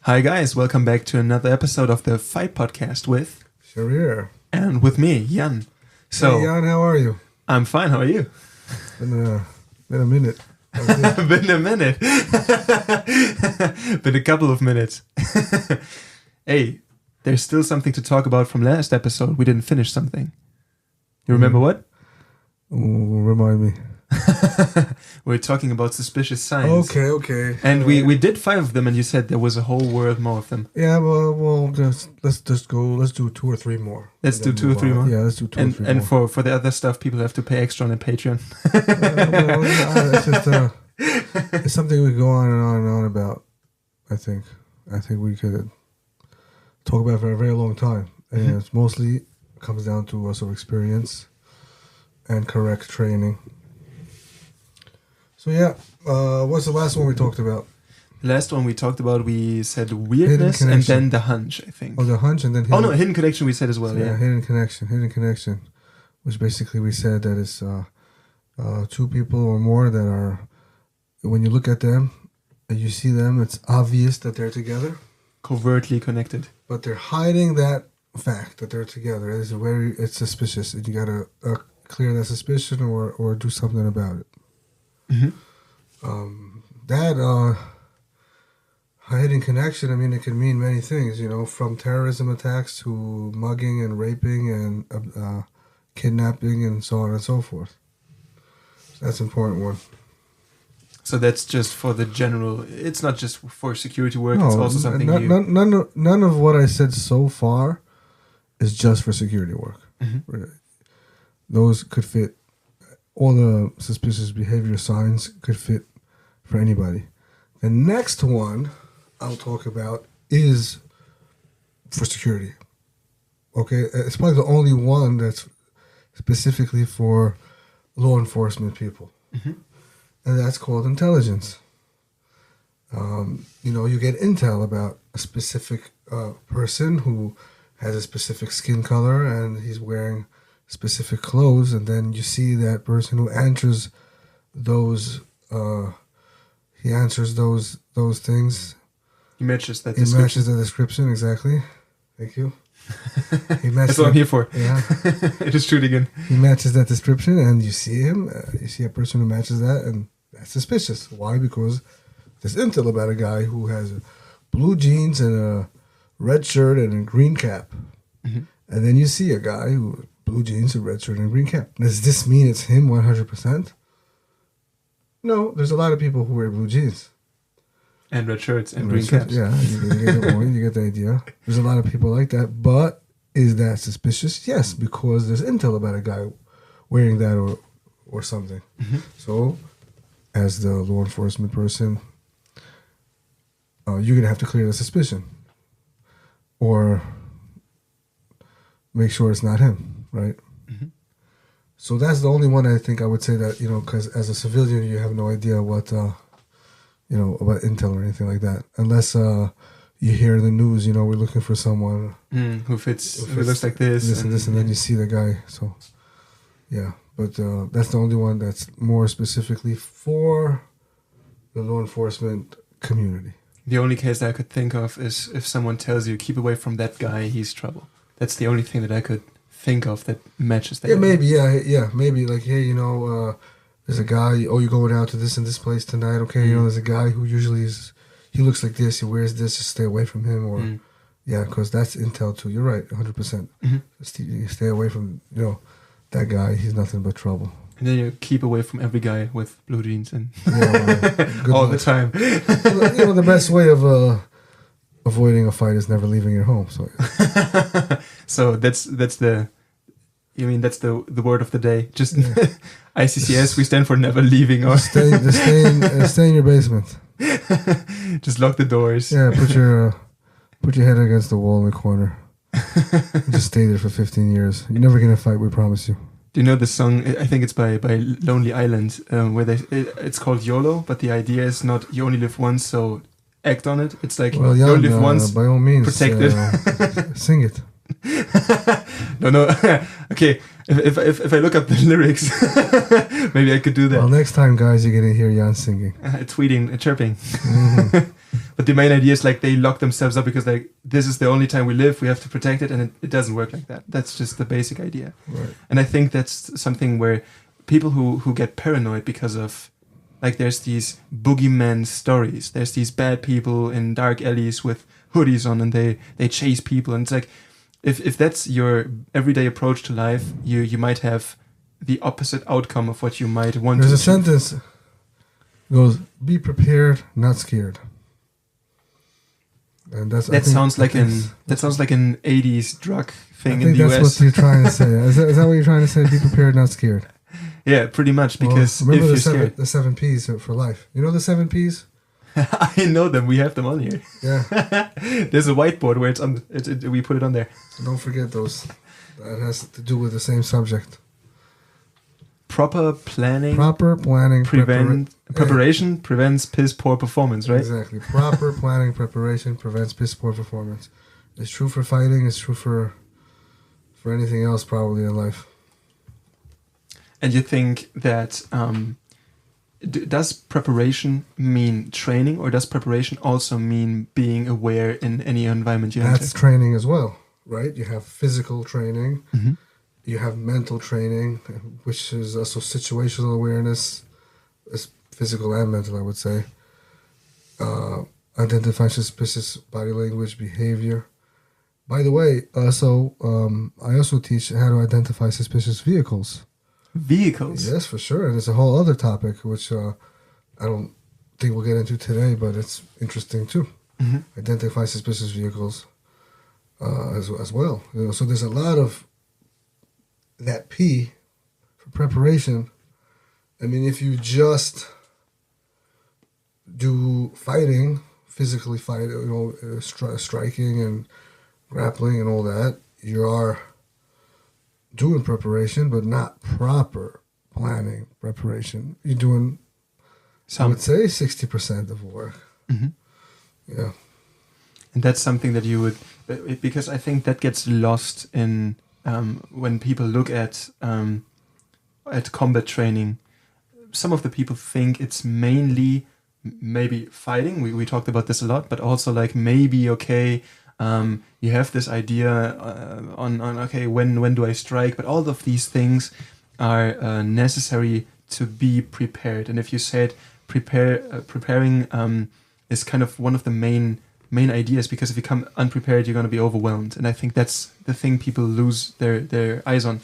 Hi guys, welcome back to another episode of the Fight Podcast with Sharir. And with me, Jan. So, hey Jan, how are you? I'm fine, how are you? Been a minute. Been a minute. Been a couple of minutes. Hey, there's still something to talk about from last episode. We didn't finish something. You remember what? Remind me. We're talking about suspicious signs. Okay. And we did 5 of them, and you said there was a whole world more of them. Yeah, well, let's do 2 or 3 more. Let's do 2 or 3 more? Yeah, let's do 2 or 3 more. And for the other stuff, people have to pay extra on the Patreon. It's just it's something we go on and on and on about. I think we could talk about it for a very long time. And it's mostly comes down to also experience and correct training. So yeah, what's the last one we talked about? The last one we talked about, we said weirdness and then the hunch, I think. Oh, the hunch and then hidden. Hidden connection we said as well, yeah. Hidden connection, which basically we said that it's 2 people or more that are, when you look at them and you see them, it's obvious that they're together. Covertly connected. But they're hiding that fact that they're together. It's suspicious, and you gotta clear that suspicion or do something about it. That hidden connection, I mean, it can mean many things, from terrorism attacks to mugging and raping and kidnapping and so on and so forth. So that's an important one. So that's just for the general, it's not just for security work, it's also something none of what I said so far is just for security work. Those could fit. All the suspicious behavior signs could fit for anybody. The next one I'll talk about is for security. Okay? It's probably the only one that's specifically for law enforcement people. And that's called intelligence. You get intel about a specific person who has a specific skin color and he's wearing specific clothes, and then you see that person who answers those those things. He matches that description. He matches the description, exactly. Thank you. That's what I'm here for. Yeah. It is true again. He matches that description, and you see him. You see a person who matches that, and that's suspicious. Why? Because there's intel about a guy who has blue jeans and a red shirt and a green cap. And then you see a guy who blue jeans, a red shirt, and a green cap. Does this mean it's him 100%? No, there's a lot of people who wear blue jeans. And red shirts and green caps. Yeah, you get the point, you get the idea. There's a lot of people like that. But is that suspicious? Yes, because there's intel about a guy wearing that or something. So, as the law enforcement person, you're going to have to clear the suspicion. Or make sure it's not him. Right? So that's the only one I think I would say that, because as a civilian, you have no idea what, about intel or anything like that. Unless you hear in the news, we're looking for someone who looks like this. And then you see the guy. So, yeah. But that's the only one that's more specifically for the law enforcement community. The only case that I could think of is if someone tells you, keep away from that guy, he's trouble. That's the only thing that I could think of that matches that. Yeah, maybe like, hey, there's a guy. Oh, you're going out to this and this place tonight. Okay, there's a guy who usually he looks like this. He wears this. Just stay away from him. Or because that's intel too. You're right, 100%. Stay away from that guy. He's nothing but trouble. And then you keep away from every guy with blue jeans and all the time. The best way of avoiding a fight is never leaving your home. So, so that's the word of the day. Just ICCS. We stand for never leaving or stay in your basement. Just lock the doors. Yeah, put your head against the wall in the corner. Just stay there for 15 years. You're never gonna fight. We promise you. Do you know the song? I think it's by Lonely Island, where it's called YOLO, but the idea is not you only live once, so act on it. It's like you only live once. By all means, protect it. Sing it. No. Okay, if I look up the lyrics, maybe I could do that. Well, next time, guys, you're gonna hear Jan singing, Tweeting, chirping. Mm-hmm. But the main idea is like they lock themselves up because like this is the only time we live. We have to protect it, and it doesn't work like that. That's just the basic idea. Right. And I think that's something where people who get paranoid because of like there's these boogeyman stories. There's these bad people in dark alleys with hoodies on, and they chase people, and it's like. If that's your everyday approach to life, you might have the opposite outcome of what you might want. There's to a achieve. sentence goes, "Be prepared, not scared," and that sounds like an 80s drug thing in the that's US. what you're trying to say. Is that what you're trying to say? Be prepared, not scared. Yeah, pretty much. Because remember if you're scared, the 7 P's for life. You know the 7 P's? I know them. We have them on here. Yeah. There's a whiteboard where it's on. We put it on there. So don't forget those. That has to do with the same subject. Proper planning. Proper planning. Preparation prevents piss poor performance, right? Exactly. Proper planning, preparation prevents piss poor performance. It's true for fighting. It's true for anything else probably in life. And you think that does preparation mean training, or does preparation also mean being aware in any environment you enter? That's training as well, right? You have physical training, you have mental training, which is also situational awareness, is physical and mental, I would say. Identify suspicious body language, behavior. By the way, I also teach how to identify suspicious vehicles. Vehicles? Yes, for sure. And it's a whole other topic, which I don't think we'll get into today, but it's interesting too. Identify suspicious vehicles as well. You know, so there's a lot of that P for preparation. I mean, if you just do fighting, physically fight, striking and grappling and all that, you are doing preparation, but not proper planning preparation. You're doing, I would say, 60% of work. Yeah. And that's something that you would, because I think that gets lost in when people look at combat training. Some of the people think it's mainly maybe fighting. We talked about this a lot, but also like maybe, okay, you have this idea on okay, when do I strike? But all of these things are necessary to be prepared. And if you said preparing is kind of one of the main ideas, because if you come unprepared, you're going to be overwhelmed. And I think that's the thing people lose their eyes on.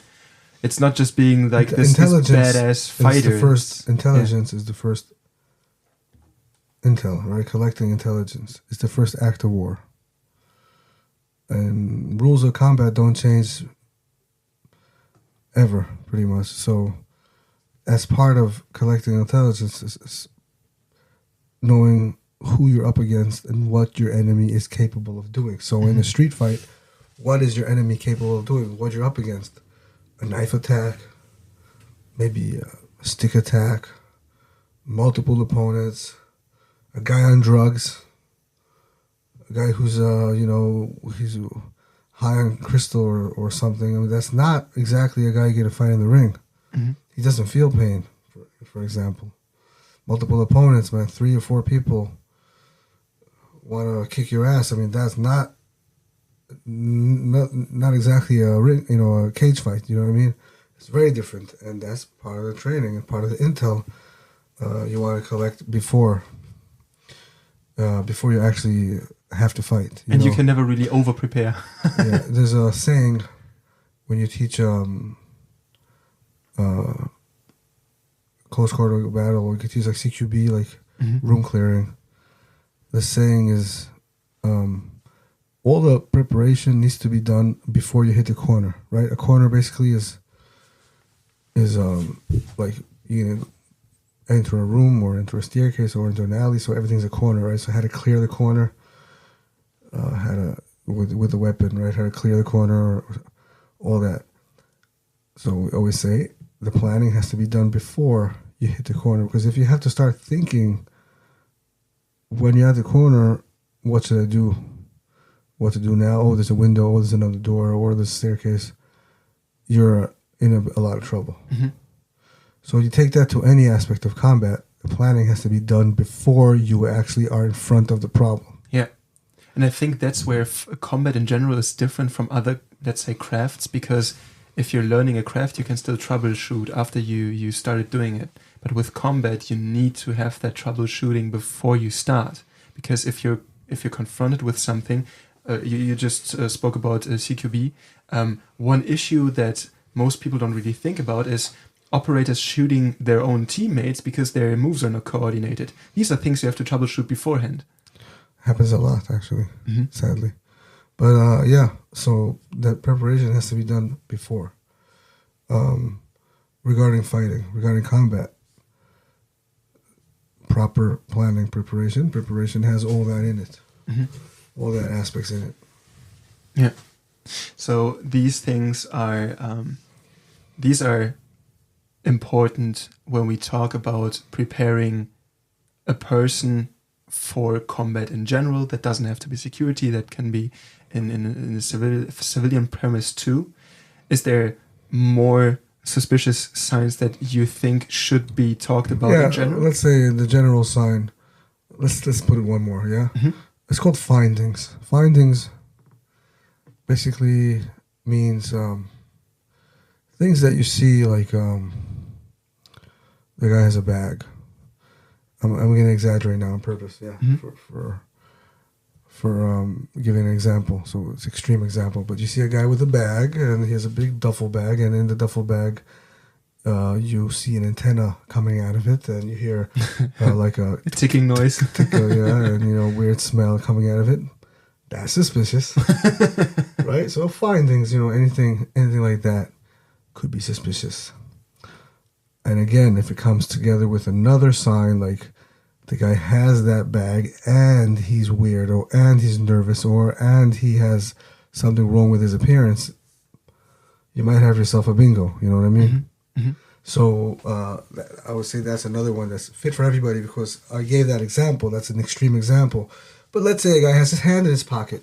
It's not just being like this badass fighter. Intelligence is the first intel, right? Collecting intelligence is the first act of war. And rules of combat don't change ever, pretty much. So as part of collecting intelligence is knowing who you're up against and what your enemy is capable of doing. So in a street fight, what is your enemy capable of doing? What you're up against? A knife attack, maybe a stick attack, multiple opponents, a guy on drugs, a guy who's he's high on crystal or something. I mean, that's not exactly a guy you get to fight in the ring. He doesn't feel pain, for example. Multiple opponents, man, 3 or 4 people want to kick your ass. I mean, that's not exactly a ring, a cage fight. You know what I mean? It's very different, and that's part of the training and part of the intel you want to collect before you actually have to fight. You can never really over prepare. Yeah, there's a saying when you teach close quarter battle, or you could use like CQB, like room clearing. The saying is, all the preparation needs to be done before you hit the corner, right? A corner basically is like you enter a room or enter a staircase or into an alley, so everything's a corner, right? So how to clear the corner, with the weapon, right? How to clear the corner, all that. So we always say the planning has to be done before you hit the corner, because if you have to start thinking when you're at the corner, what should I do? what to do now. Oh, there's a window. Oh, there's another door. Or there's a staircase. You're in a lot of trouble. Mm-hmm. So you take that to any aspect of combat. The planning has to be done before you actually are in front of the problem. Yeah. And I think that's where combat in general is different from other, let's say, crafts, because if you're learning a craft, you can still troubleshoot after you started doing it. But with combat, you need to have that troubleshooting before you start, because if you're confronted with something, you just spoke about CQB. One issue that most people don't really think about is operators shooting their own teammates because their moves are not coordinated. These are things you have to troubleshoot beforehand. Happens a lot, actually, sadly. But so that preparation has to be done before. Regarding fighting, regarding combat, proper planning, preparation. Preparation has all that in it. All that aspects in it. Yeah. So these things are important when we talk about preparing a person for combat in general. That doesn't have to be security. That can be in a civilian premise too. Is there more suspicious signs that you think should be talked about in general? Let's say the general sign. Let's put it one more. Yeah. It's called findings. Findings basically means things that you see, like the guy has a bag. I'm going to exaggerate now on purpose, for giving an example. So it's an extreme example, but you see a guy with a bag, and he has a big duffel bag, and in the duffel bag, you see an antenna coming out of it, and you hear like a ticking noise, and weird smell coming out of it. That's suspicious, right? So findings, anything like that could be suspicious. And again, if it comes together with another sign, like the guy has that bag and he's weird, and he's nervous, and he has something wrong with his appearance, you might have yourself a bingo. You know what I mean? So I would say that's another one that's fit for everybody, because I gave that example. That's an extreme example. But let's say a guy has his hand in his pocket.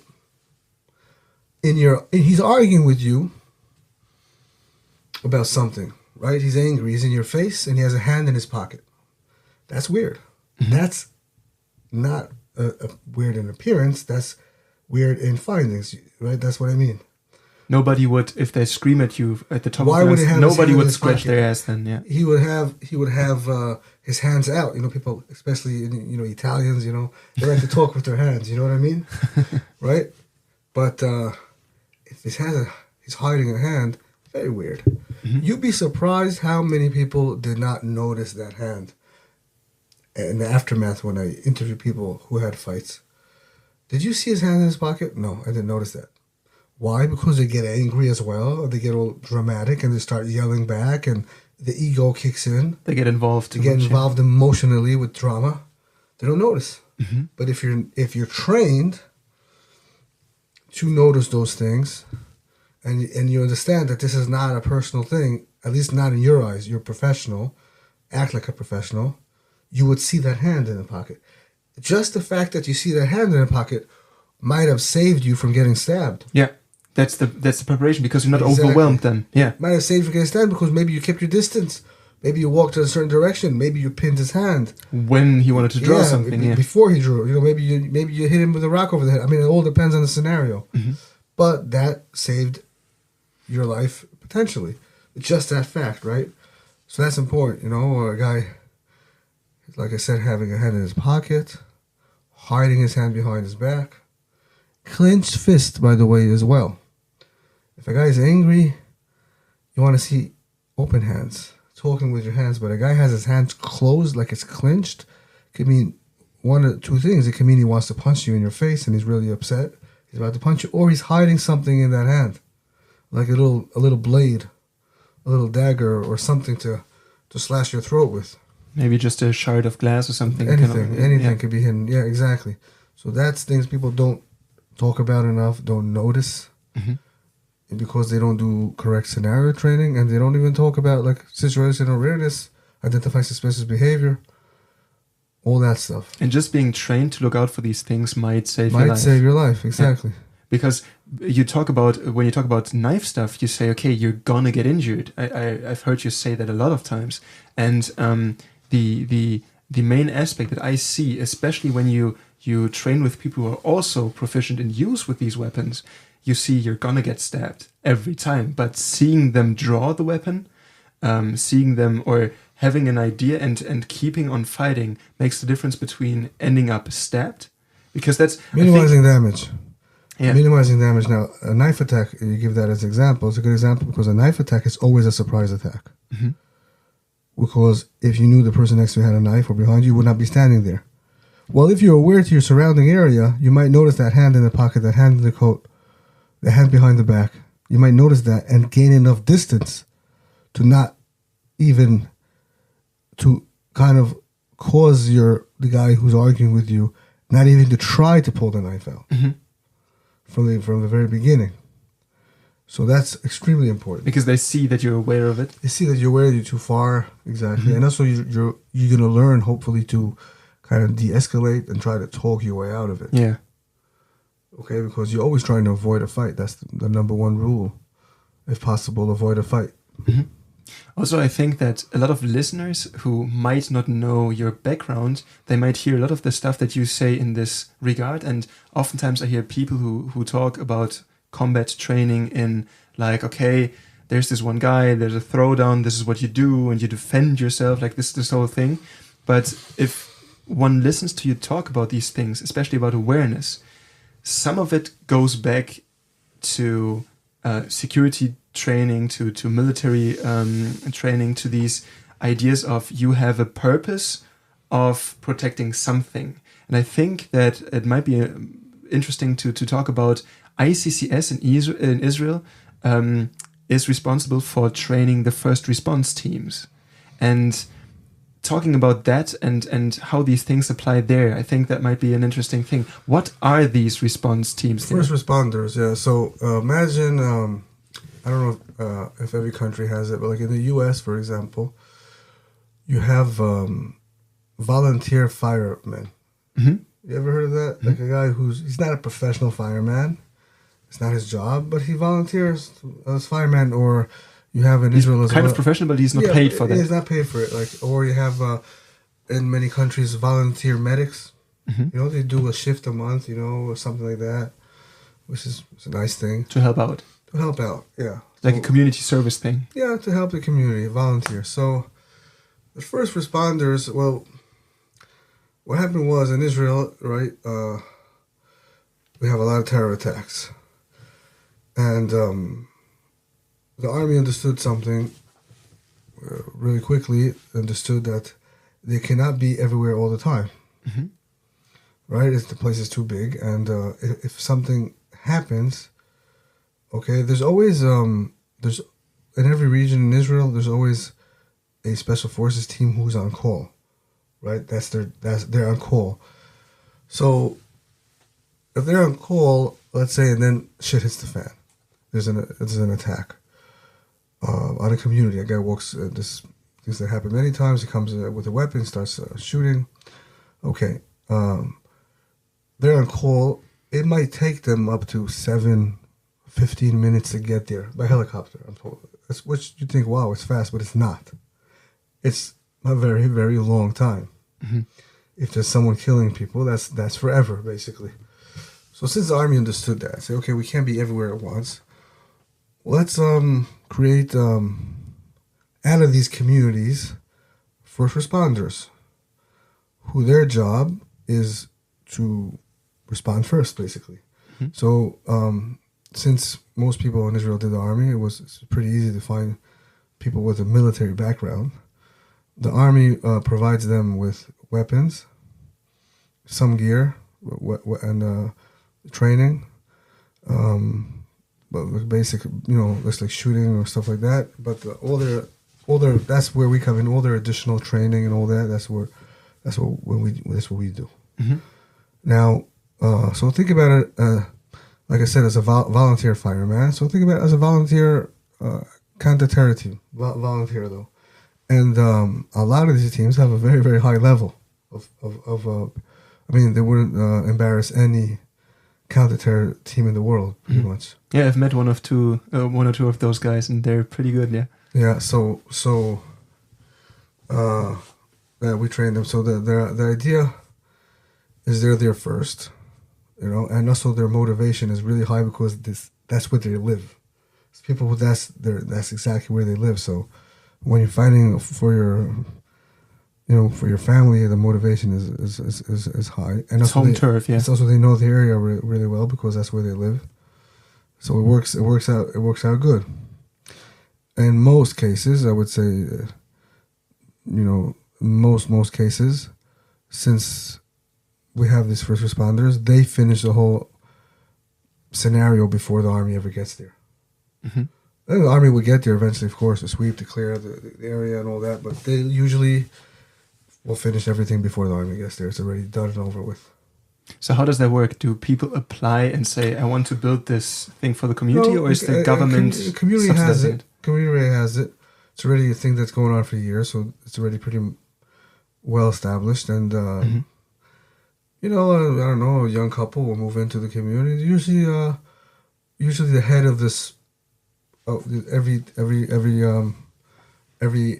He's arguing with you about something, right? He's angry. He's in your face, and he has a hand in his pocket. That's weird. That's not weird in appearance. That's weird in findings, right? That's what I mean. Nobody would, if they scream at you at the top of their lungs, nobody would scratch their ass then, yeah. He would have his hands out. People, especially Italians, they like to talk with their hands. You know what I mean, right? But if he's hiding a hand, very weird. You'd be surprised how many people did not notice that hand. In the aftermath, when I interviewed people who had fights, did you see his hand in his pocket? No, I didn't notice that. Why? Because they get angry as well. They get all dramatic and they start yelling back, and the ego kicks in. They get involved. They get involved emotionally with drama. They don't notice. But if you're trained to notice those things, and you understand that this is not a personal thing, at least not in your eyes, you're a professional, act like a professional, you would see that hand in the pocket. Just the fact that you see that hand in the pocket might have saved you from getting stabbed. Yeah. That's the preparation, because you're not overwhelmed then. Yeah. Might have saved you from getting stabbed because maybe you kept your distance. Maybe you walked in a certain direction. Maybe you pinned his hand when he wanted to draw something. Yeah. Before he drew. Maybe you hit him with a rock over the head. I mean, it all depends on the scenario. But that saved your life potentially. Just that fact, right? So that's important. Or a guy, like I said, having a hand in his pocket, hiding his hand behind his back, clenched fist, by the way, as well. If a guy's angry, you want to see open hands, talking with your hands. But a guy has his hands closed, like it's clenched, could mean one or two things. It can mean he wants to punch you in your face and he's really upset. He's about to punch you, or he's hiding something in that hand, like a little blade, a little dagger, or something to slash your throat with. Maybe just a shard of glass or something. Anything could be hidden. Yeah, exactly. So that's things people don't talk about enough, don't notice, because they don't do correct scenario training, and they don't even talk about like situational awareness, identify suspicious behavior, all that stuff. And just being trained to look out for these things might save your life. Exactly. because you talk about, when you talk about knife stuff, you say, okay, you're gonna get injured. I've heard you say that a lot of times. And the main aspect that I see, especially when you train with people who are also proficient in use with these weapons, you see you're gonna get stabbed every time. But seeing them draw the weapon, seeing them or having an idea and keeping on fighting makes the difference between ending up stabbed, because that's minimizing damage. Yeah. Minimizing damage. Now, a knife attack, you give that as an example. It's a good example because a knife attack is always a surprise attack. Mm-hmm. Because if you knew the person next to you had a knife or behind you, you would not be standing there. Well, if you're aware to your surrounding area, you might notice that hand in the pocket, that hand in the coat, the hand behind the back. You might notice that and gain enough distance to not even to kind of cause the guy who's arguing with you not even to try to pull the knife out from the very beginning. So that's extremely important because they see that you're aware of it. They see that you're aware you're too far, exactly, and also you're going to learn hopefully to kind of de-escalate and try to talk your way out of it. Yeah. Okay, because you're always trying to avoid a fight. That's the number one rule, if possible. Avoid a fight. Mm-hmm. Also, I think that a lot of listeners who might not know your background, they might hear a lot of the stuff that you say in this regard. And oftentimes I hear people who talk about combat training in like, okay, there's this one guy, there's a throwdown, this is what you do, and you defend yourself, like this whole thing. But if one listens to you talk about these things, especially about awareness, some of it goes back to security training, to military training, to these ideas of you have a purpose of protecting something. And I think that it might be interesting to talk about ICCS in Israel is responsible for training the first response teams. And talking about that and how these things apply there, I think that might be an interesting thing. What are these response teams? First responders, yeah. So imagine, I don't know if every country has it, but like in the U.S., for example, you have volunteer firemen. Mm-hmm. You ever heard of that? Mm-hmm. Like a guy he's not a professional fireman. It's not his job, but he volunteers as fireman. Or you have in Israel as well. Kind of professional, but he's not paid for that. He's not paid for it. Like, or you have in many countries volunteer medics. Mm-hmm. You know, they do a shift a month, or something like that, which is a nice thing. To help out. To help out, yeah. Like a community service thing. Yeah, to help the community, volunteer. So the first responders, well, what happened was in Israel, right, we have a lot of terror attacks. And the army understood something really quickly, understood that they cannot be everywhere all the time. Mm-hmm. Right? The place is too big. And if something happens, okay, there's always, there's in every region in Israel, there's always a special forces team who's on call. Right? They're on call. So if they're on call, let's say, and then shit hits the fan. There's an attack on a community. A guy walks. This things that happen many times. He comes with a weapon, starts shooting. Okay, they're on call. It might take them up to 15 minutes to get there by helicopter. I'm told. Which you think, wow, it's fast, but it's not. It's a very, very long time. Mm-hmm. If there's someone killing people, that's forever, basically. So since the army understood that, say, okay, we can't be everywhere at once. Let's create out of these communities first responders, who their job is to respond first, basically. Mm-hmm. So since most people in Israel did the army, it's pretty easy to find people with a military background. The army provides them with weapons, some gear, and training. But basic, looks like shooting or stuff like that. But all their that's where we come in. All their additional training and all that. That's what we do. Mm-hmm. Now, so think about it. Like I said, as a volunteer fireman. So think about it as a volunteer counter-terror team. Volunteer though, and a lot of these teams have a very, very high level of they wouldn't embarrass any counter-terror team in the world, pretty much. Yeah, I've met one or two of those guys, and they're pretty good. Yeah. Yeah. Yeah, we train them. So the idea is they're there first, and also their motivation is really high because that's where they live. It's people who that's exactly where they live. So when you're fighting for your family, the motivation is high. And it's home turf. Yeah. It's also they know the area really well because that's where they live. So it works out good. In most cases, I would say, most cases, since we have these first responders, they finish the whole scenario before the army ever gets there. Mm-hmm. And the army will get there eventually, of course, to sweep, to clear the area and all that, but they usually will finish everything before the army gets there. It's already done and over with. So how does that work? Do people apply and say, I want to build this thing for the community, or is the government subsidizing it? Community has it. It's already a thing that's going on for years, so it's already pretty well established. And, I don't know, a young couple will move into the community. Usually the head of this, every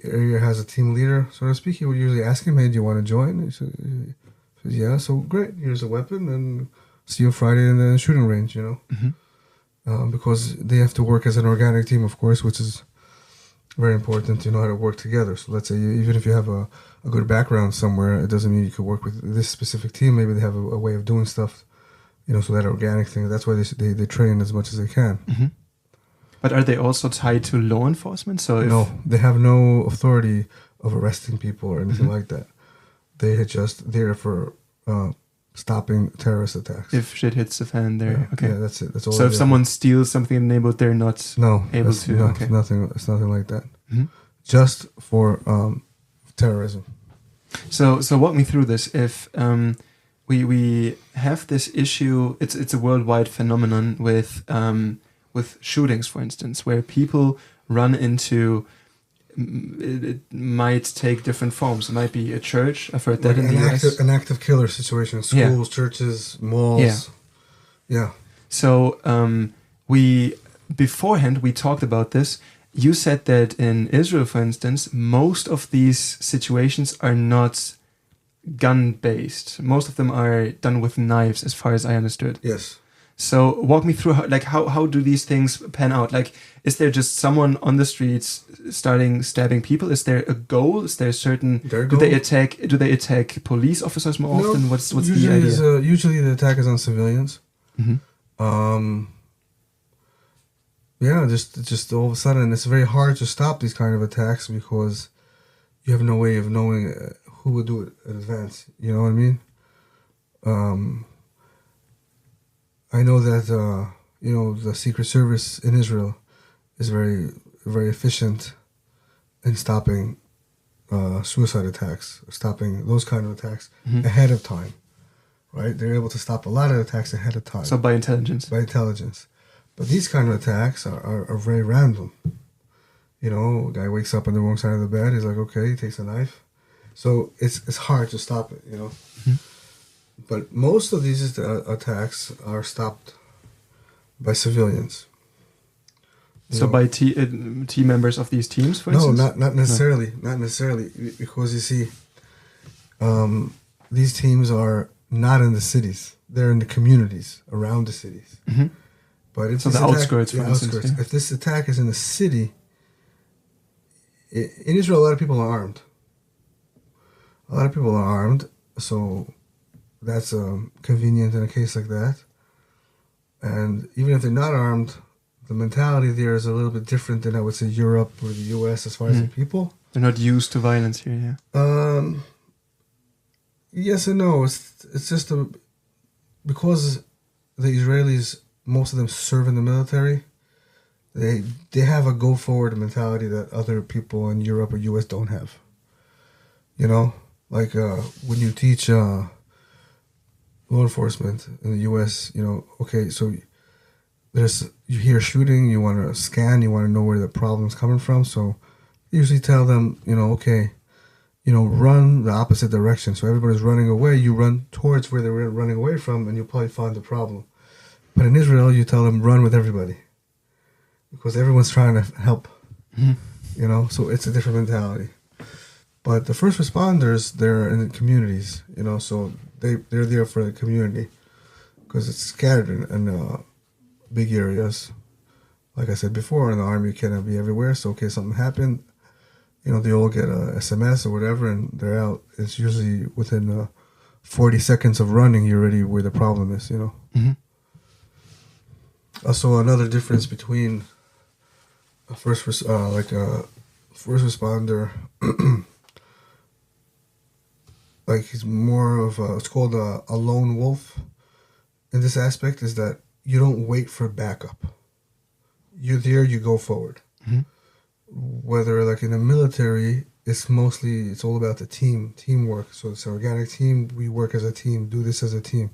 area has a team leader, so to speak. He would usually ask him, hey, do you want to join? He says, yeah, so great. Here's a weapon, and see you Friday in the shooting range, Mm-hmm. Because they have to work as an organic team, of course, which is very important to know how to work together. So let's say even if you have a good background somewhere, it doesn't mean you could work with this specific team. Maybe they have a way of doing stuff, so that organic thing. That's why they train as much as they can. Mm-hmm. But are they also tied to law enforcement? So no, they have no authority of arresting people or anything Mm-hmm. like that. They are just there for stopping terrorist attacks. If shit hits the fan, there. Yeah, okay. Yeah, that's it. That's all. So if someone steals something in the neighborhood, they're not able to. No, okay. It's nothing like that. Mm-hmm. Just for terrorism. So walk me through this. If we have this issue, it's a worldwide phenomenon with shootings, for instance, where people run into. It might take different forms. It might be a church. I've heard that in the US. An active killer situation. Schools, churches, malls. Yeah. So beforehand we talked about this. You said that in Israel, for instance, most of these situations are not gun-based. Most of them are done with knives, as far as I understood. Yes. So walk me through how do these things pan out? Like, is there just someone on the streets starting stabbing people? Is there a goal? Is there a certain? Do they attack police officers more often? What's the idea? Usually the attack is on civilians. Mm-hmm. Yeah, just all of a sudden, it's very hard to stop these kind of attacks because you have no way of knowing who would do it in advance. You know what I mean? I know that the Secret Service in Israel is very, very efficient in stopping suicide attacks, stopping those kind of attacks ahead of time. Right? They're able to stop a lot of attacks ahead of time. So by intelligence. By intelligence. But these kind of attacks are very random. A guy wakes up on the wrong side of the bed. He's like, okay, he takes a knife. So it's hard to stop it, Mm-hmm. But most of these attacks are stopped by civilians. So by team members of these teams, for instance? No, not necessarily. No. Not necessarily. Because you see, these teams are not in the cities. They're in the communities around the cities. Mm-hmm. But if so the outskirts, for instance. Yeah. If this attack is in the city, in Israel, a lot of people are armed. So that's convenient in a case like that. And even if they're not armed, the mentality there is a little bit different than I would say Europe or the US as far as the people. They're not used to violence here, yeah. Yes and no. It's just because the Israelis, most of them serve in the military. They have a go forward mentality that other people in Europe or US don't have. Like when you teach law enforcement in the US, okay, so you hear shooting, you want to scan, you want to know where the problem's coming from. So you usually tell them, okay, run the opposite direction. So everybody's running away, you run towards where they're running away from, and you'll probably find the problem. But in Israel, you tell them run with everybody because everyone's trying to help. You know, so it's a different mentality. But the first responders, they're in the communities. You know, so they're there for the community because it's scattered in big areas. Like I said before, in the army, you cannot be everywhere. So, okay, something happened. You know, they all get a SMS or whatever, and they're out. It's usually within 40 seconds of running, you're already where the problem is, you know. Also, another difference between a first responder, like he's more of it's called a lone wolf in this aspect, is that you don't wait for backup. You're there, you go forward. Whether like in the military, it's all about the teamwork. So it's an organic team. We work as a team, do this as a team,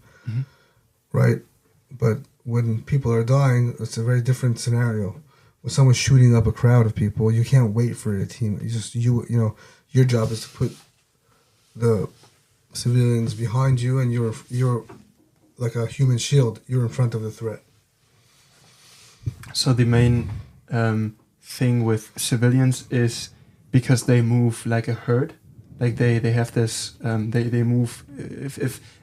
right? But when people are dying, it's a very different scenario. When someone's shooting up a crowd of people, you can't wait for a team. You know, your job is to put the civilians behind you, and you're like a human shield. You're in front of the threat. So the main thing with civilians is because they move like a herd, like they have this they move.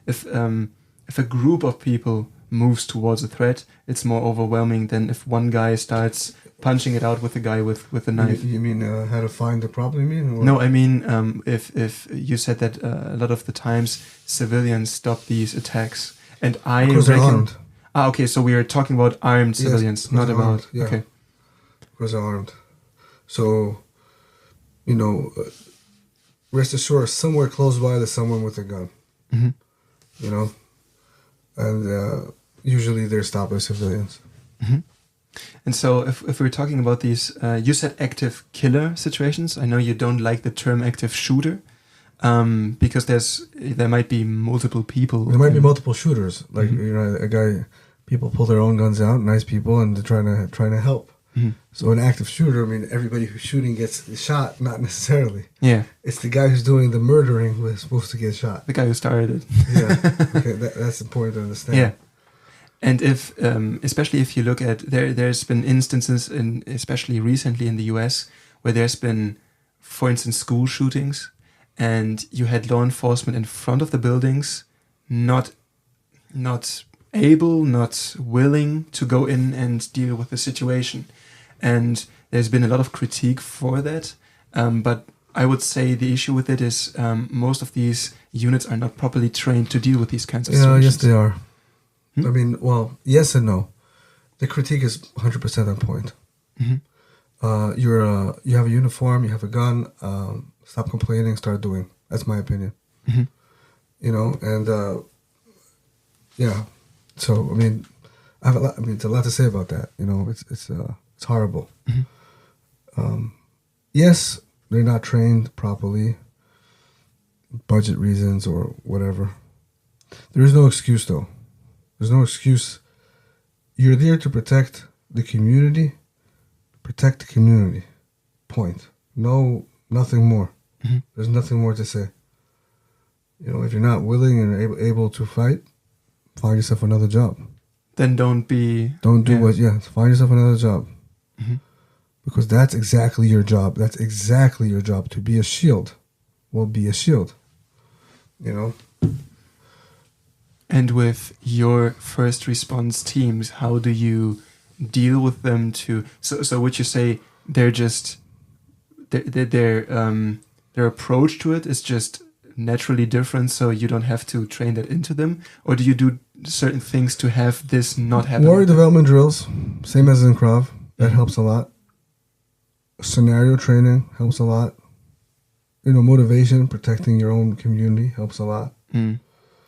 If a group of people moves towards a threat, it's more overwhelming than if one guy starts punching it out with the guy with a knife. You mean how to find the problem? You mean? Or? No, I mean if you said that a lot of the times civilians stop these attacks, and I because reckon. They're armed. Okay, so we are talking about armed civilians, not about... Armed, yeah. Okay. Because they're armed. So, you know, rest assured, somewhere close by there's someone with a gun. You know? And usually they're stopped by civilians. And so if we're talking about these... you said active killer situations. I know you don't like the term active shooter. Because there might be multiple people. There might be multiple shooters. Like, you know, a guy... People pull their own guns out, nice people, and they're trying to help. So an active shooter, I mean, everybody who's shooting gets shot, not necessarily. Yeah. It's the guy who's doing the murdering who is supposed to get shot. The guy who started it. Yeah. Okay, that's important to understand. Yeah. And if, especially if you look at, there's been instances, especially recently in the US, where there's been, for instance, school shootings, and you had law enforcement in front of the buildings, not able, not willing to go in and deal with the situation. And there's been a lot of critique for that. But I would say the issue with it is most of these units are not properly trained to deal with these kinds of situations. Yes, they are. I mean, well, yes and no. The critique is 100% on point. You have a uniform, you have a gun, stop complaining, start doing. That's my opinion. You know, and yeah. So I mean, it's a lot to say about that. You know, it's horrible. Yes, they're not trained properly, budget reasons or whatever. There is no excuse, though. There's no excuse. You're there to protect the community. Protect the community. Point. No, nothing more. There's nothing more to say. You know, if you're not willing and able to fight, find yourself another job. Then don't find yourself another job. Because that's exactly your job. That's exactly your job. To be a shield. Well, be a shield. You know? And with your first response teams, how do you deal with them so would you say they're just their approach to it is just naturally different, so you don't have to train that into them? Or do you do certain things to have this not happen? Warrior development drills, same as in Krav, that helps a lot. Scenario training helps a lot. You know, motivation, protecting your own community helps a lot.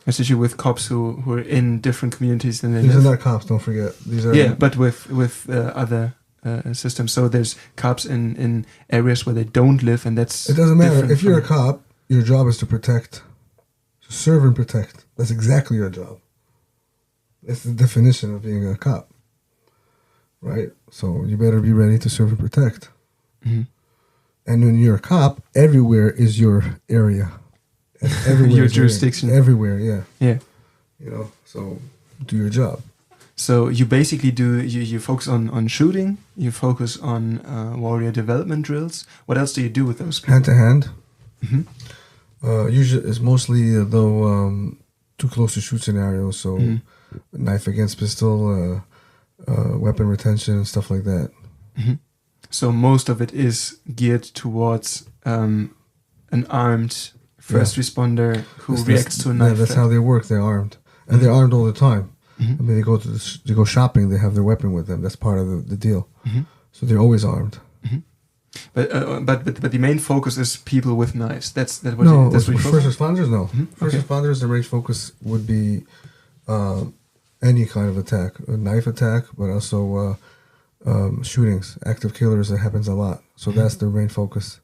Especially with cops who are in different communities than they These live. are not cops, don't forget. These are but with other systems. So there's cops in areas where they don't live, and that's... It doesn't matter. If you're a cop, your job is to protect. To serve and protect. That's exactly your job. That's the definition of being a cop. Right? So you better be ready to serve and protect. And when you're a cop, everywhere is your area. Everywhere your jurisdiction. Everywhere, yeah. Yeah. You know, so do your job. So you basically you focus on shooting, you focus on warrior development drills. What else do you do with those people? Hand to hand. Mhm. Usually it's mostly though too close to shoot scenarios, so Mhm. knife against pistol, weapon retention, stuff like that. Mhm. So most of it is geared towards an armed first responder who reacts to a knife. That's threat. how they work. They're armed, and Mhm. they're armed all the time. Mhm. I mean, they go shopping. They have their weapon with them. That's part of the deal. Mhm. So they're always armed. But the main focus is people with knives. That's what No, that's what you first focus on? responders. No, Mhm. first Okay. responders. The range focus would be any kind of attack, a knife attack, but also shootings, active killers. That happens a lot. So that's the main focus.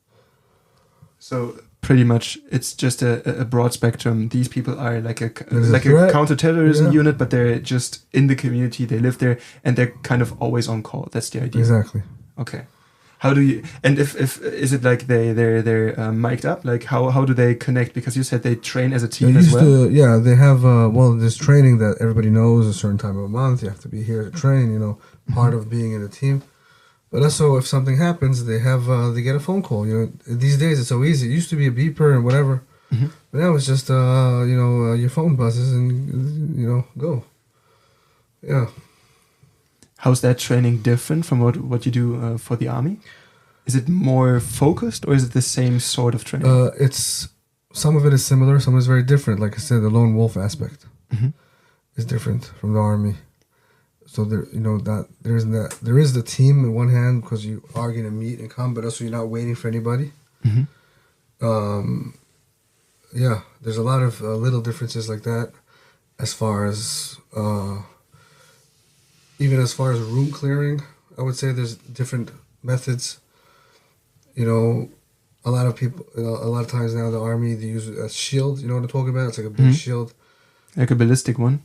So pretty much, it's just a broad spectrum. These people are like a threat. counterterrorism Yeah. unit, but they're just in the community. They live there, and they're kind of always on call. That's the idea. Exactly. Okay. How do you? And if is it like they're mic'd up? Like how do they connect? Because you said they train as a team as well. They have there's training that everybody knows a certain time of a month. You have to be here to train. Part of being in a team. But also, if something happens, they get a phone call. These days it's so easy. It used to be a beeper and whatever, Mhm. but now it's just your phone buzzes and go. Yeah. How's that training different from what you do for the army? Is it more focused, or is it the same sort of training? It's some of it is similar, some is very different. Like I said, the lone wolf aspect Mhm. is different from the army. So there is the team in one hand because you are going to meet and come, but also you're not waiting for anybody. Mhm. There's a lot of little differences like that, as far as even as far as room clearing. I would say there's different methods. A lot of people, a lot of times now, the army, they use a shield. You know what I'm talking about? It's like a big shield. Like a ballistic one.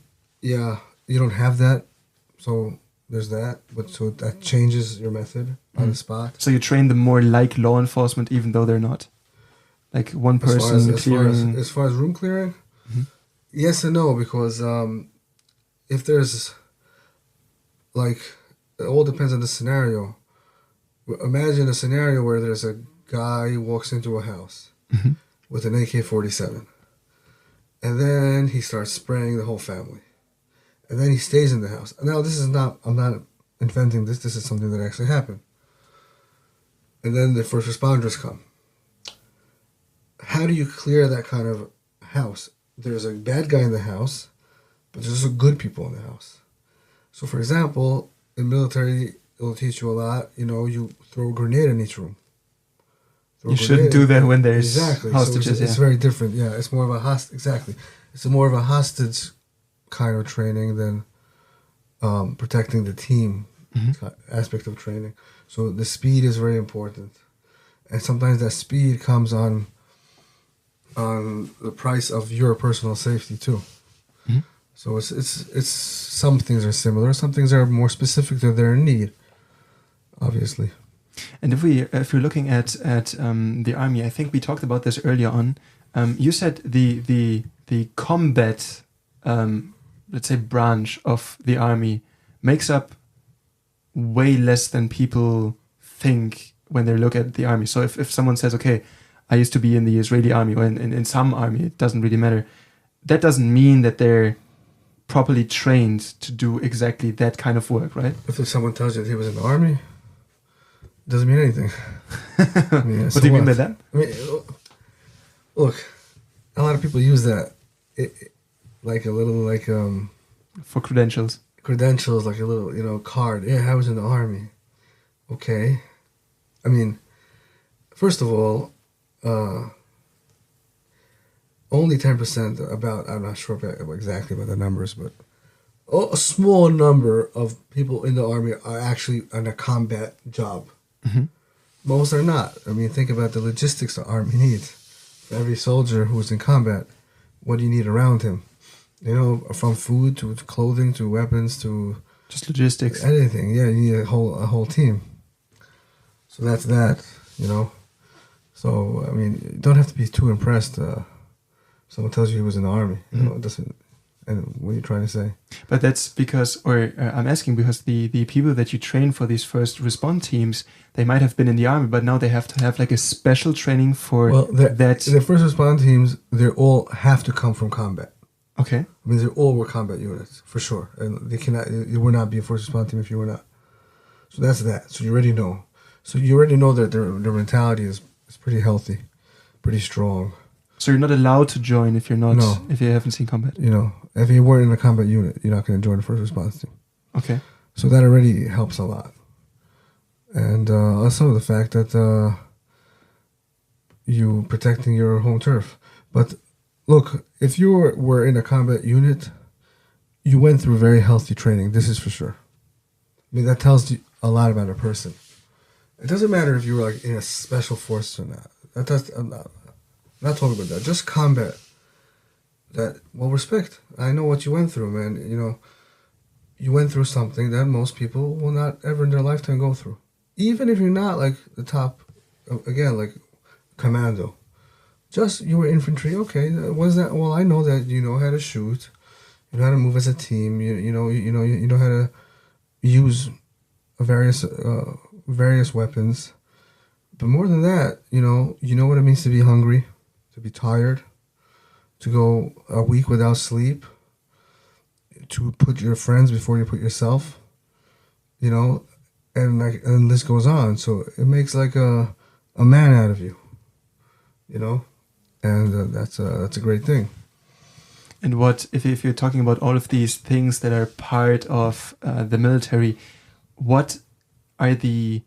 Yeah, you don't have that, so there's that. But so that changes your method on the spot. So you train them more like law enforcement, even though they're not. Like one person clearing. As far as room clearing, Mhm. yes and no, because if there's it all depends on the scenario. Imagine a scenario where there's a guy who walks into a house Mhm. with an AK-47, and then he starts spraying the whole family, and then he stays in the house. Now, I'm not inventing this. This is something that actually happened. And then the first responders come. How do you clear that kind of house? There's a bad guy in the house, but there's also good people in the house. So, for example, in military, it'll teach you a lot. You throw a grenade in each room. You shouldn't do that when there's exactly hostages. So it's very different. Yeah, it's more of a exactly. It's more of a hostage kind of training than protecting the team aspect of training. So the speed is very important, and sometimes that speed comes on the price of your personal safety too. Mhm. So it's some things are similar, some things are more specific to their need, obviously. And if you're looking at the army, I think we talked about this earlier on. You said the combat, let's say, branch of the army makes up way less than people think when they look at the army. So if someone says, okay, I used to be in the Israeli army, or in some army, it doesn't really matter. That doesn't mean that they're properly trained to do exactly that kind of work, right? If someone tells you that he was in the army, it doesn't mean anything. I mean, What do you mean by that? I mean, look, a lot of people use that like a little For credentials. credentials, like a little card. Yeah, I was in the army. Okay, I mean, first of all, only 10% I'm not sure exactly about the numbers, but a small number of people in the army are actually on a combat job. Mm-hmm. Most are not. I mean, think about the logistics the army needs. For every soldier who's in combat, what do you need around him? From food to clothing to weapons to just logistics. Anything. Yeah, you need a whole team. So that's that. So I mean, you don't have to be too impressed. Someone tells you he was in the army. It doesn't. And what are you trying to say? But that's because, or I'm asking because the people that you train for these first respond teams, they might have been in the army, but now they have to have like a special training for that. The first respond teams, they all have to come from combat. Okay. I mean, they all were combat units for sure, and they cannot. You would not be a first respond team if you were not. So that's that. So you already know. So you already know that their mentality is pretty healthy, pretty strong. So you're not allowed to join if you're not if you haven't seen combat. You know, if you weren't in a combat unit, you're not going to join the first response team. Okay. So that already helps a lot. And also the fact that you protecting your home turf. But look, if you were in a combat unit, you went through very healthy training. This is for sure. I mean, that tells you a lot about a person. It doesn't matter if you were like in a special force or not. I'm not talking about that. Just combat. Well, respect. I know what you went through, man. You know, you went through something that most people will not ever in their lifetime go through. Even if you're not like the top, again, like commando. Just you were infantry. Okay, was that? Well, I know that you know how to shoot. You know how to move as a team. You know how to use various weapons. But more than that, you know what it means to be hungry, to be tired, to go a week without sleep, to put your friends before you put yourself, you know, and the list goes on. So it makes like a man out of you, you know, and that's a great thing. And what if you're talking about all of these things that are part of the military, what are the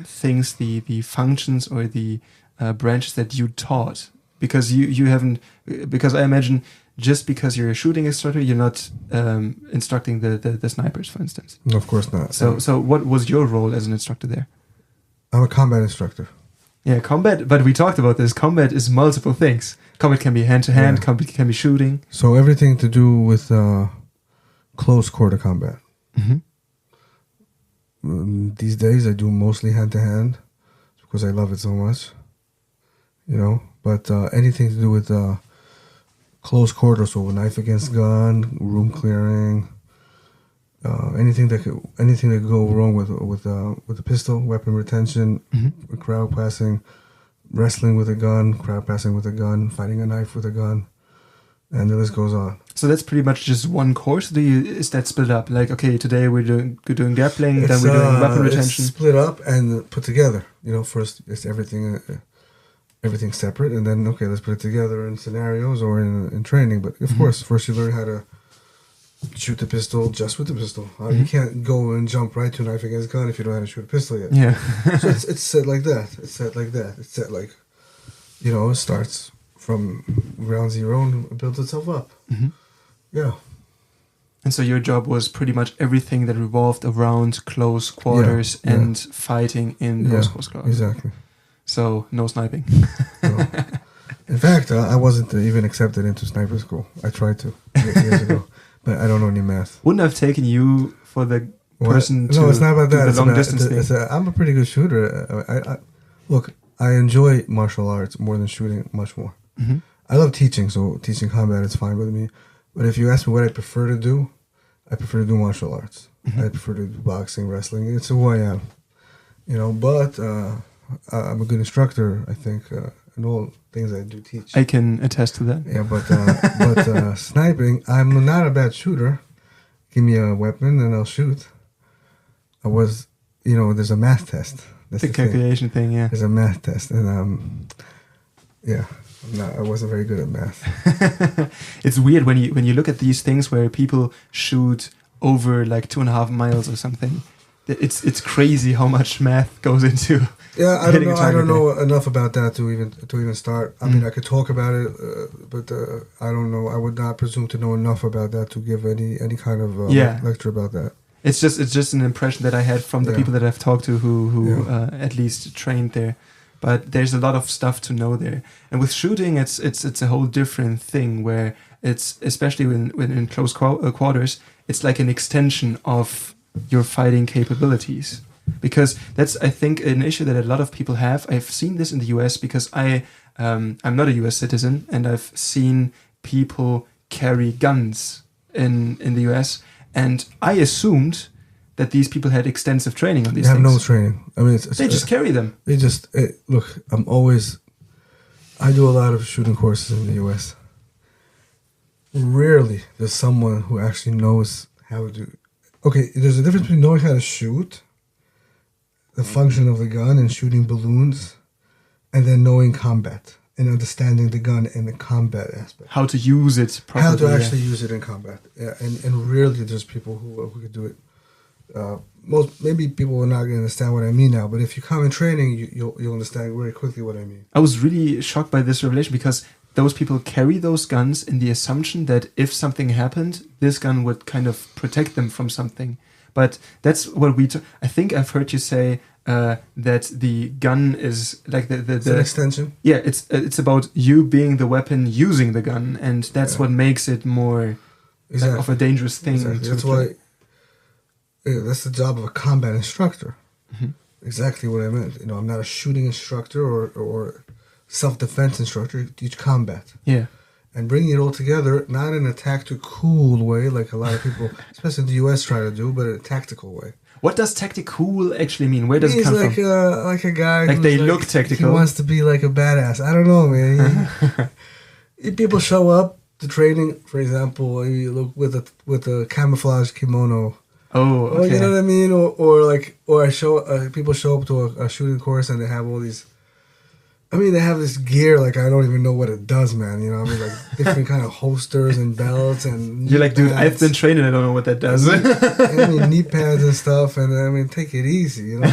things, the functions or the branches that you taught? Because you haven't, because I imagine just because you're a shooting instructor, you're not instructing the snipers, for instance. No, of course not. So what was your role as an instructor there? I'm a combat instructor. Yeah, combat, but we talked about this. Combat is multiple things. Combat can be hand-to-hand, combat can be shooting. So everything to do with close quarter combat. These days I do mostly hand-to-hand because I love it so much, you know. But anything to do with close quarter, so knife against gun, room clearing, anything that could go wrong with the pistol, weapon retention, crowd passing, wrestling with a gun, crowd passing with a gun, fighting a knife with a gun, and the list goes on. So that's pretty much just one course. Is that split up? Like, okay, today we're doing grappling, then we're doing weapon retention. It's split up and put together. You know, first it's everything separate, and then okay, let's put it together in scenarios or in training. But of course, first you learn how to shoot the pistol just with the pistol. You can't go and jump right to knife against gun if you don't know how to shoot a pistol yet. Yeah. So it's set like that. It's set like that. It's set like, you know, it starts from ground zero and builds itself up. Yeah. And so your job was pretty much everything that revolved around close quarters and fighting in those close quarters. Exactly. So no sniping. No. In fact, I wasn't even accepted into sniper school. I tried to years ago, but I don't know any math. Wouldn't have taken you for the person to no, it's not about that. The long distance thing. I'm a pretty good shooter. Look, I enjoy martial arts more than shooting, much more. I love teaching, so teaching combat is fine with me. But if you ask me what I prefer to do, I prefer to do martial arts. I prefer to do boxing, wrestling. It's who I am, you know. But I'm a good instructor, I think, in all things I do teach. I can attest to that. Yeah, but sniping, I'm not a bad shooter. Give me a weapon and I'll shoot. There's a math test. That's the calculation thing, yeah. There's a math test, and I wasn't very good at math. It's weird when you look at these things where people shoot over like 2.5 miles or something. It's crazy how much math goes into. Yeah, I don't know enough about that to even start. I mean, I could talk about it, but I don't know. I would not presume to know enough about that to give any kind of lecture about that. It's just an impression that I had from the people that I've talked to who at least trained there. But there's a lot of stuff to know there. And with shooting, it's a whole different thing where it's, especially when in close quarters, it's like an extension of your fighting capabilities. Because that's, I think, an issue that a lot of people have. I've seen this in the US because I'm not a US citizen, and I've seen people carry guns in the US, and I assumed that these people had extensive training on these They have things. no training. I mean, They just carry them. They just look. I do a lot of shooting courses in the U.S. Rarely there's someone who actually knows how to do. Okay, there's a difference between knowing how to shoot, the function of the gun, and shooting balloons, and then knowing combat and understanding the gun and the combat aspect. How to use it properly. How to actually use it in combat. Yeah, and rarely there's people who could do it. Maybe people are not going to understand what I mean now, but if you come in training, you'll understand very quickly what I mean. I was really shocked by this revelation because those people carry those guns in the assumption that if something happened, this gun would kind of protect them from something. But that's what I think I've heard you say that the gun is like it's an extension. Yeah, it's about you being the weapon using the gun, and that's what makes it more of a dangerous thing. Exactly. That's why. Yeah, that's the job of a combat instructor. Mm-hmm. Exactly what I meant. I'm not a shooting instructor or self-defense instructor. You teach combat. Yeah. And bringing it all together, not in a tactical way, like a lot of people, especially in the U.S., try to do, but in a tactical way. What does tactical actually mean? Where does it come from? He's like a guy. Like they look tactical. He wants to be like a badass. I don't know, man. People show up to training, for example, you look with a camouflage kimono. Oh, okay. Or, you know what I mean? Or people show up to a shooting course and they have all these. I mean, they have this gear like I don't even know what it does, man. You know, I mean, like different kind of holsters and belts and. You're like, dude, I've been training. I don't know what that does. I mean, knee pads and stuff, and I mean, take it easy, you know.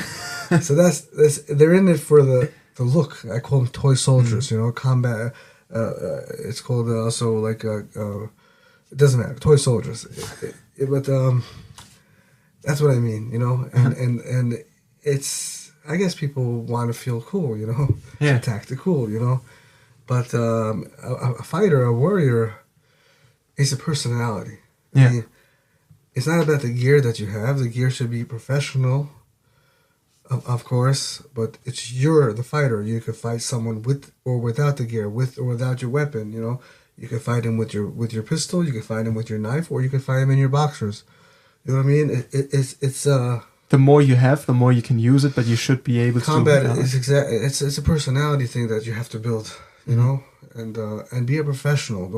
So that's they're in it for the look. I call them toy soldiers, you know, combat. It's called also like it doesn't matter, toy soldiers, but that's what I mean, you know, and it's, I guess people want to feel cool, you know, tactical, you know, but a fighter, a warrior, is a personality. Yeah. I mean, it's not about the gear that you have. The gear should be professional, of course, but you're the fighter. You could fight someone with or without the gear, with or without your weapon, you know. You could fight him with your pistol, you could fight him with your knife, or you could fight him in your boxers. You know what I mean? It's the more you have, the more you can use it, but you should be able combat to. Combat is it's a personality thing that you have to build, you know, and be a professional.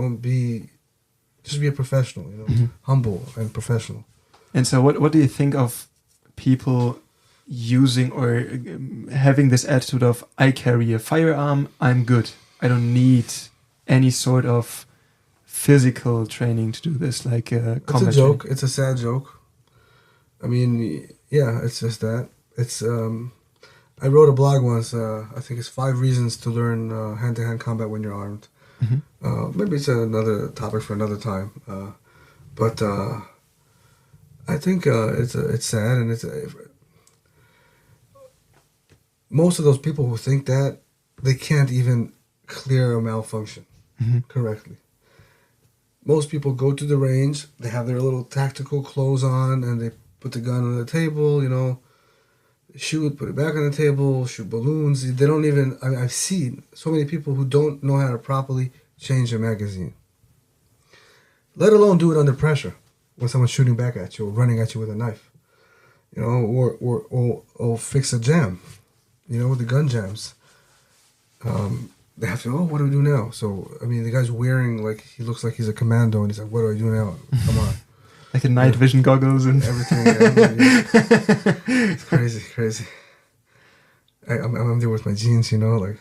Just be a professional, you know, humble and professional. And so, what do you think of people using or having this attitude of I carry a firearm, I'm good. I don't need any sort of physical training to do this, like combat. It's a joke. Training. It's a sad joke. I mean, yeah, it's just that. It's. I wrote a blog once. I think it's 5 reasons to learn hand-to-hand combat when you're armed. Mm-hmm. Maybe it's another topic for another time. But I think it's sad, and most of those people who think that, they can't even clear a malfunction correctly. Most people go to the range, they have their little tactical clothes on, and they put the gun on the table, you know, shoot, put it back on the table, shoot balloons. They don't even, I've seen so many people who don't know how to properly change a magazine. Let alone do it under pressure when someone's shooting back at you or running at you with a knife, you know, or fix a jam, you know, with the gun jams. They have to, what do we do now? So, I mean, the guy's wearing, like, he looks like he's a commando, and he's like, what do I do now? Come on. Like a night vision goggles and everything. Yeah. It's crazy. I'm there with my jeans, you know, like,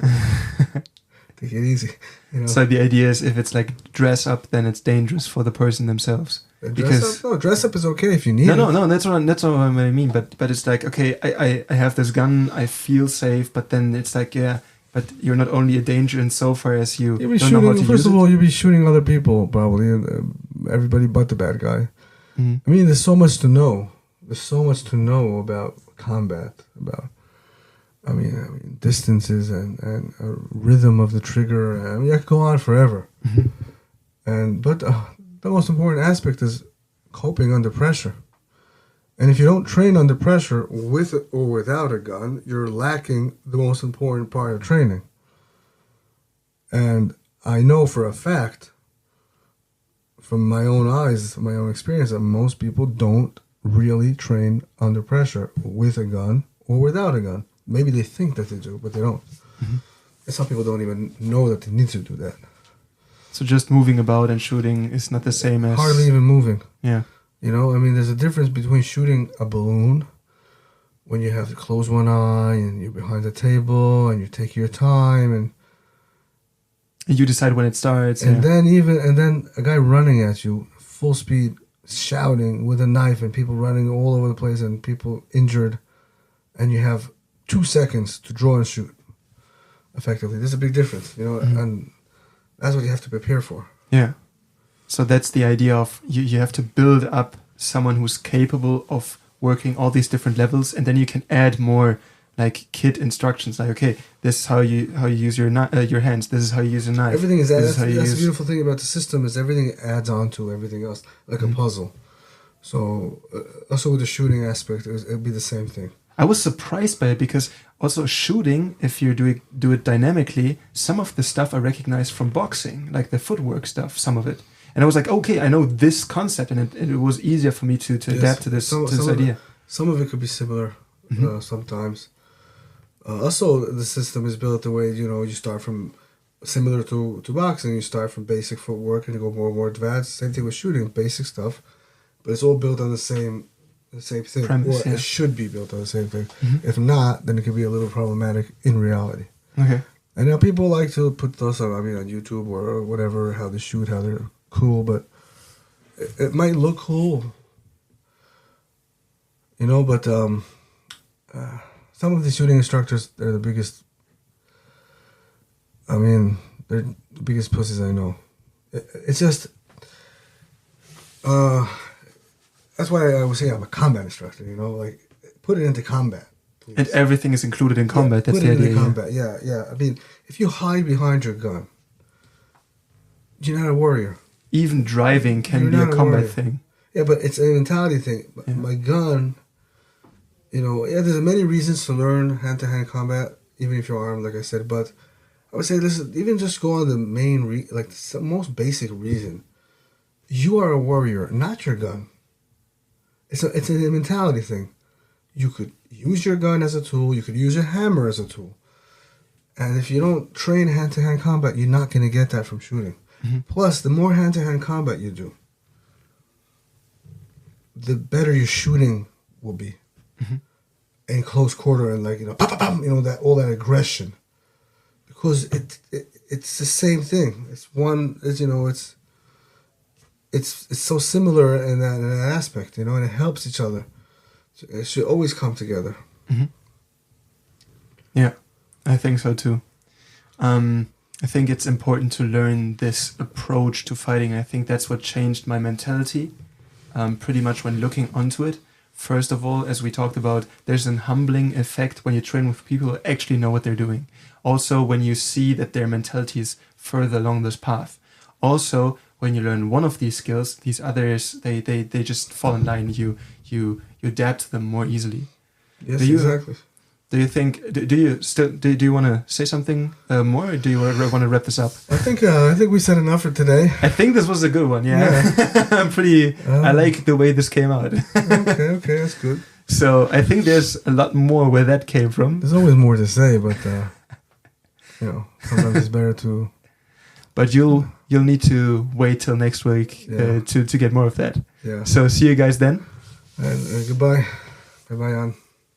take it easy, you know. So the idea is if it's like dress up, then it's dangerous for the person themselves. Dress up is okay if you need it. No, that's what I mean. But it's like, okay, I have this gun, I feel safe, but then it's like, yeah, but you're not only a danger insofar as you You'll be don't know how to use it. First of all, you'll be shooting other people, probably, everybody but the bad guy. Mm. I mean, there's so much to know. There's so much to know about combat, about, I mean distances and rhythm of the trigger. I mean, I could go on forever. Mm-hmm. But the most important aspect is coping under pressure. And if you don't train under pressure with or without a gun, you're lacking the most important part of training. And I know for a fact from my own eyes, from my own experience, that most people don't really train under pressure with a gun or without a gun. Maybe they think that they do, but they don't. Mm-hmm. And some people don't even know that they need to do that. So just moving about and shooting is not the same as... Hardly even moving. Yeah. You know, I mean, there's a difference between shooting a balloon when you have to close one eye and you're behind the table and you take your time and you decide when it starts. and then a guy running at you full speed shouting with a knife and people running all over the place and people injured, and you have 2 seconds to draw and shoot effectively. There's a big difference, you know, and that's what you have to prepare for. Yeah. So that's the idea of you have to build up someone who's capable of working all these different levels, and then you can add more like kit instructions, like, okay, this is how you use your hands, this is how you use a knife. Everything is that's the beautiful thing about the system is everything adds on to everything else, like a puzzle. So also with the shooting aspect, it'd be the same thing. I was surprised by it because also shooting, if you do it dynamically, some of the stuff I recognize from boxing, like the footwork stuff, some of it. And I was like, okay, I know this concept, and it was easier for me to adapt to this idea. Some of it could be similar sometimes. Also, the system is built the way, you know, you start from similar to boxing. You start from basic footwork and you go more and more advanced. Same thing with shooting, basic stuff, but it's all built on the same thing. Premise, or it should be built on the same thing. If not, then it could be a little problematic in reality. Okay. And now people like to put those on YouTube or whatever, how they shoot, how they're cool, but it might look cool, you know, but some of the shooting instructors, they're the biggest, they're the biggest pussies I know. It's just, that's why I was saying I'm a combat instructor, you know, like, put it into combat. Please. And everything is included in combat, that's the idea. Put it into combat, yeah. I mean, if you hide behind your gun, you're not a warrior. Even driving can be a combat thing. Yeah, but it's a mentality thing. Yeah. My gun... You know, there's many reasons to learn hand-to-hand combat, even if you're armed, like I said. But I would say, listen, even just go on the main, the most basic reason. You are a warrior, not your gun. It's a mentality thing. You could use your gun as a tool. You could use your hammer as a tool. And if you don't train hand-to-hand combat, you're not going to get that from shooting. Plus, the more hand-to-hand combat you do, the better your shooting will be. In close quarter and like, you know, pop, pop, pop, you know, that all that aggression, because it's the same thing. It's so similar in that aspect, you know, and it helps each other. So it should always come together. Yeah, I think so too. I think it's important to learn this approach to fighting. I think that's what changed my mentality, pretty much when looking onto it. First of all, as we talked about, there's an humbling effect when you train with people who actually know what they're doing. Also, when you see that their mentality is further along this path. Also, when you learn one of these skills, these others, they just fall in line. You adapt to them more easily. Yes, exactly. Do you think? Do you want to say something more, or do you want to wrap this up? I think we said enough for today. I think this was a good one. Yeah. I like the way this came out. okay, that's good. So I think there's a lot more where that came from. There's always more to say, but you know, sometimes it's better to. But you'll need to wait till next week to get more of that. Yeah. So see you guys then. And goodbye. Bye, Jan.